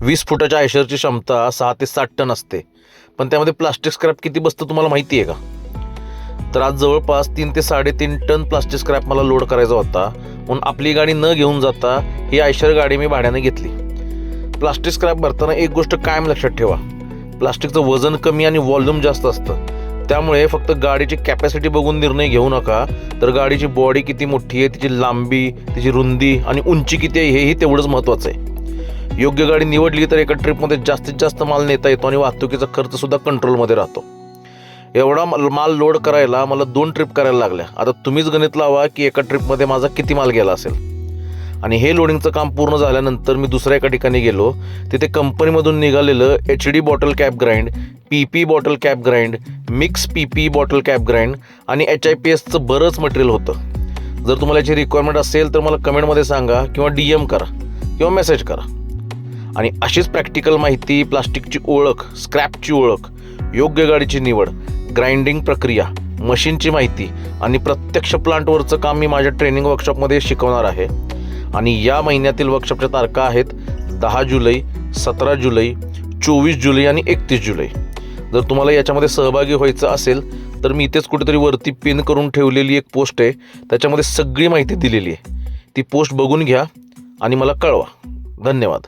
20 फुटाच्या आयशरची क्षमता 6 ते 7 टन असते, पण त्यामध्ये प्लास्टिक स्क्रॅप किती बसतं तुम्हाला माहिती आहे का? तर आज जवळपास 3 ते 3.5 टन प्लास्टिक स्क्रॅप मला लोड करायचा होता, म्हणून आपली गाडी न घेऊन जाता ही आयशर गाडी मी भाड्याने घेतली. प्लास्टिक स्क्रॅप भरताना एक गोष्ट कायम लक्षात ठेवा, प्लास्टिकचं वजन कमी आणि व्हॉल्यूम जास्त असतं. त्यामुळे फक्त गाडीची कॅपॅसिटी बघून निर्णय घेऊ नका, तर गाडीची बॉडी किती मोठी आहे, तिची लांबी, तिची रुंदी आणि उंची किती आहे हेही तेवढंच महत्त्वाचं आहे. योग्य गाडी निवडली तर एका ट्रिपमध्ये जास्तीत जास्त माल नेता येतो आणि वाहतुकीचा खर्चसुद्धा कंट्रोलमध्ये राहतो. एवढा माल लोड करायला मला 2 ट्रिप करायला लागल्या. आता तुम्हीच गणित लावा की एका ट्रिपमध्ये माझा किती माल गेला असेल. आणि हे लोडिंगचं काम पूर्ण झाल्यानंतर मी दुसऱ्या एका ठिकाणी गेलो. तिथे कंपनीमधून निघालेलं HD bottle cap grind, PP bottle cap grind, mix PP bottle cap grind आणि HIPSचं बरंच मटेरियल होतं. जर तुम्हाला याची रिक्वायरमेंट असेल तर मला कमेंटमध्ये सांगा किंवा DM करा किंवा मेसेज करा. आणि अशीच प्रॅक्टिकल माहिती, प्लास्टिकची ओळख, स्क्रॅपची ओळख, योग्य गाडीची निवड, ग्राइंडिंग प्रक्रिया, मशीनची माहिती आणि प्रत्यक्ष प्लांटवरचं काम मी माझ्या ट्रेनिंग वर्कशॉपमध्ये शिकवणार आहे. आणि या महिन्यातील वर्कशॉपच्या तारखा आहेत 10 जुलै, 17 जुलै, 24 जुलै आणि 31 जुलै. जर तुम्हाला याच्यामध्ये सहभागी व्हायचं असेल तर मी इथेच कुठेतरी वरती पिन करून ठेवलेली एक पोस्ट आहे, त्याच्यामध्ये सगळी माहिती दिलेली आहे. ती पोस्ट बघून घ्या आणि मला कळवा. धन्यवाद.